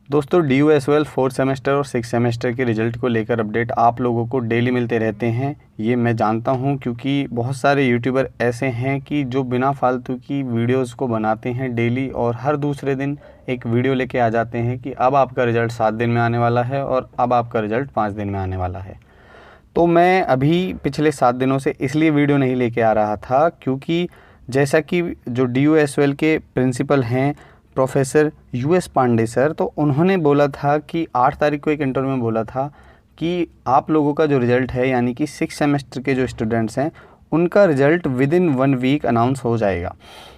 दोस्तों DOSOL 4th semester और 6th semester के रिज़ल्ट को लेकर अपडेट आप लोगों को डेली मिलते रहते हैं। ये मैं जानता हूँ क्योंकि बहुत सारे यूट्यूबर ऐसे हैं कि जो बिना फालतू की वीडियोस को बनाते हैं डेली और हर दूसरे दिन एक वीडियो लेके आ जाते हैं कि अब आपका रिज़ल्ट 7 दिन में आने वाला है और अब आपका रिज़ल्ट 5 दिन में आने वाला है। तो मैं अभी पिछले 7 दिनों से इसलिए वीडियो नहीं लेके आ रहा था क्योंकि जैसा कि जो DOSOL के प्रिंसिपल हैं प्रोफेसर US पांडे सर, तो उन्होंने बोला था कि 8 तारीख को एक इंटरव्यू में बोला था कि आप लोगों का जो रिज़ल्ट है यानी कि 6 सेमेस्टर के जो स्टूडेंट्स हैं उनका रिज़ल्ट विदिन 1 वीक अनाउंस हो जाएगा।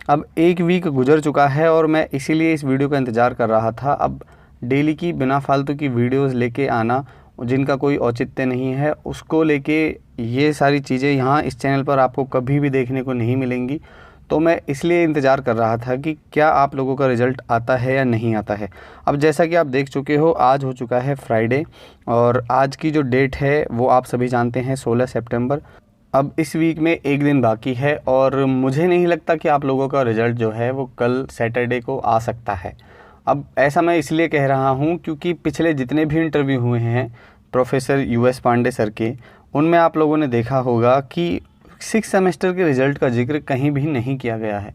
अब 1 वीक गुजर चुका है और मैं इसीलिए इस वीडियो का इंतज़ार कर रहा था। अब डेली की बिना फालतू की वीडियोस लेके आना जिनका कोई औचित्य नहीं है, उसको लेके ये सारी चीज़ें यहाँ इस चैनल पर आपको कभी भी देखने को नहीं मिलेंगी। तो मैं इसलिए इंतज़ार कर रहा था कि क्या आप लोगों का रिज़ल्ट आता है या नहीं आता है। अब जैसा कि आप देख चुके हो, आज हो चुका है फ्राइडे और आज की जो डेट है वो आप सभी जानते हैं 16 सितंबर। अब इस वीक में 1 दिन बाकी है और मुझे नहीं लगता कि आप लोगों का रिज़ल्ट जो है वो कल सैटरडे को आ सकता है। अब ऐसा मैं इसलिए कह रहा हूँ क्योंकि पिछले जितने भी इंटरव्यू हुए हैं प्रोफेसर US पांडे सर के, उनमें आप लोगों ने देखा होगा कि 6 सेमेस्टर के रिज़ल्ट का जिक्र कहीं भी नहीं किया गया है।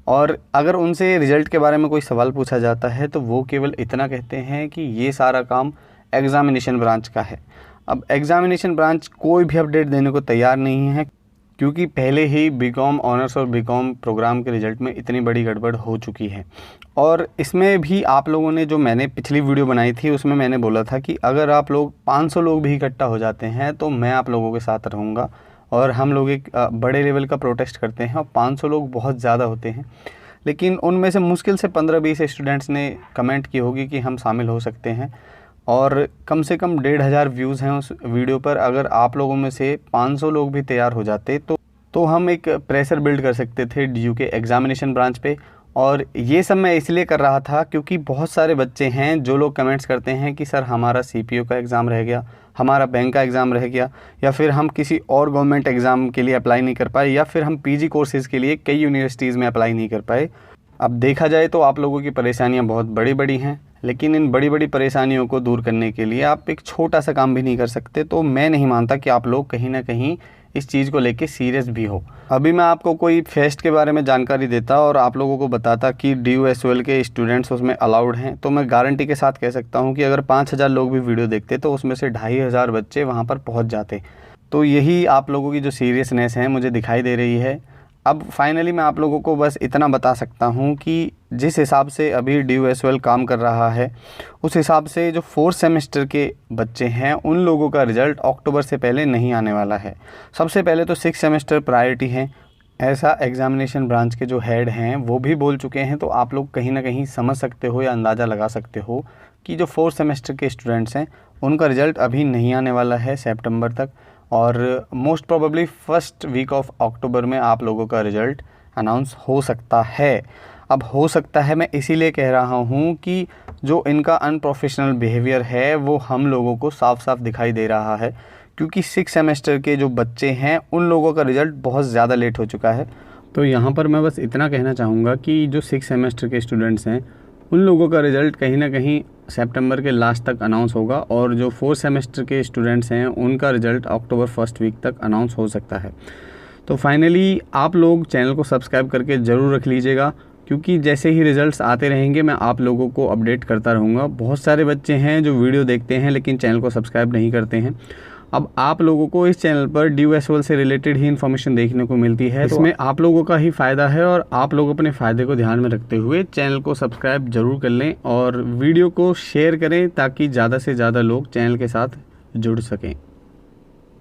और अगर उनसे रिज़ल्ट के बारे में कोई सवाल पूछा जाता है तो वो केवल इतना कहते हैं कि ये सारा काम एग्ज़ामिनेशन ब्रांच का है। अब एग्ज़ामिनेशन ब्रांच कोई भी अपडेट देने को तैयार नहीं है क्योंकि पहले ही BCom ऑनर्स और BCom प्रोग्राम के रिज़ल्ट में इतनी बड़ी गड़बड़ हो चुकी है। और इसमें भी आप लोगों ने, जो मैंने पिछली वीडियो बनाई थी उसमें मैंने बोला था कि अगर आप लोग 500 लोग भी इकट्ठा हो जाते हैं तो मैं आप लोगों के साथ रहूँगा और हम लोग एक बड़े लेवल का प्रोटेस्ट करते हैं। और 500 लोग बहुत ज़्यादा होते हैं, लेकिन उनमें से मुश्किल से 15-20 स्टूडेंट्स ने कमेंट की होगी कि हम शामिल हो सकते हैं और कम से कम 1500 व्यूज़ हैं उस वीडियो पर। अगर आप लोगों में से 500 लोग भी तैयार हो जाते तो हम एक प्रेशर बिल्ड कर सकते थे DU के एग्ज़ामिनेशन ब्रांच पे। और ये सब मैं इसलिए कर रहा था क्योंकि बहुत सारे बच्चे हैं जो लोग कमेंट्स करते हैं कि सर हमारा CPO का एग्ज़ाम रह गया, हमारा बैंक का एग्ज़ाम रह गया, या फिर हम किसी और गवर्नमेंट एग्ज़ाम के लिए अप्लाई नहीं कर पाए, या फिर हम PG कोर्सेज़ के लिए कई यूनिवर्सिटीज़ में अप्लाई नहीं कर पाए। अब देखा जाए तो आप लोगों की परेशानियां बहुत बड़ी बड़ी हैं, लेकिन इन बड़ी बड़ी परेशानियों को दूर करने के लिए आप एक छोटा सा काम भी नहीं कर सकते। तो मैं नहीं मानता कि आप लोग कहीं ना कहीं इस चीज़ को लेके सीरियस भी हो। अभी मैं आपको कोई फेस्ट के बारे में जानकारी देता और आप लोगों को बताता कि DOSOL के स्टूडेंट्स उसमें अलाउड हैं, तो मैं गारंटी के साथ कह सकता हूं कि अगर 5000 लोग भी वीडियो देखते तो उसमें से 2500 बच्चे वहां पर पहुंच जाते। तो यही आप लोगों की जो सीरियसनेस है मुझे दिखाई दे रही है। अब फाइनली मैं आप लोगों को बस इतना बता सकता हूं कि जिस हिसाब से अभी DOSOL काम कर रहा है उस हिसाब से जो 4th सेमेस्टर के बच्चे हैं उन लोगों का रिज़ल्ट अक्टूबर से पहले नहीं आने वाला है। सबसे पहले तो 6 सेमेस्टर प्रायोरिटी है, ऐसा एग्ज़ामिनेशन ब्रांच के जो हेड हैं वो भी बोल चुके हैं। तो आप लोग कहीं ना कहीं समझ सकते हो या अंदाज़ा लगा सकते हो कि जो 4th सेमेस्टर के स्टूडेंट्स हैं उनका रिज़ल्ट अभी नहीं आने वाला है सितंबर तक, और most probably first week of October में आप लोगों का रिज़ल्ट अनाउंस हो सकता है। अब हो सकता है मैं इसीलिए कह रहा हूँ कि जो इनका अनप्रोफेशनल बिहेवियर है वो हम लोगों को साफ साफ दिखाई दे रहा है, क्योंकि 6 सेमेस्टर के जो बच्चे हैं उन लोगों का रिज़ल्ट बहुत ज़्यादा लेट हो चुका है। तो यहाँ पर मैं बस इतना कहना चाहूँगा कि जो 6 सेमेस्टर के स्टूडेंट्स हैं उन लोगों का रिज़ल्ट कहीं ना कहीं सितंबर के लास्ट तक अनाउंस होगा, और जो 4th सेमेस्टर के स्टूडेंट्स हैं उनका रिज़ल्ट अक्टूबर फर्स्ट वीक तक अनाउंस हो सकता है। तो फाइनली आप लोग चैनल को सब्सक्राइब करके ज़रूर रख लीजिएगा, क्योंकि जैसे ही रिज़ल्ट्स आते रहेंगे मैं आप लोगों को अपडेट करता रहूँगा। बहुत सारे बच्चे हैं जो वीडियो देखते हैं लेकिन चैनल को सब्सक्राइब नहीं करते हैं। अब आप लोगों को इस चैनल पर DOSOL से रिलेटेड ही इन्फॉर्मेशन देखने को मिलती है, इसमें आप लोगों का ही फ़ायदा है और आप लोग अपने फ़ायदे को ध्यान में रखते हुए चैनल को सब्सक्राइब ज़रूर कर लें और वीडियो को शेयर करें ताकि ज़्यादा से ज़्यादा लोग चैनल के साथ जुड़ सकें।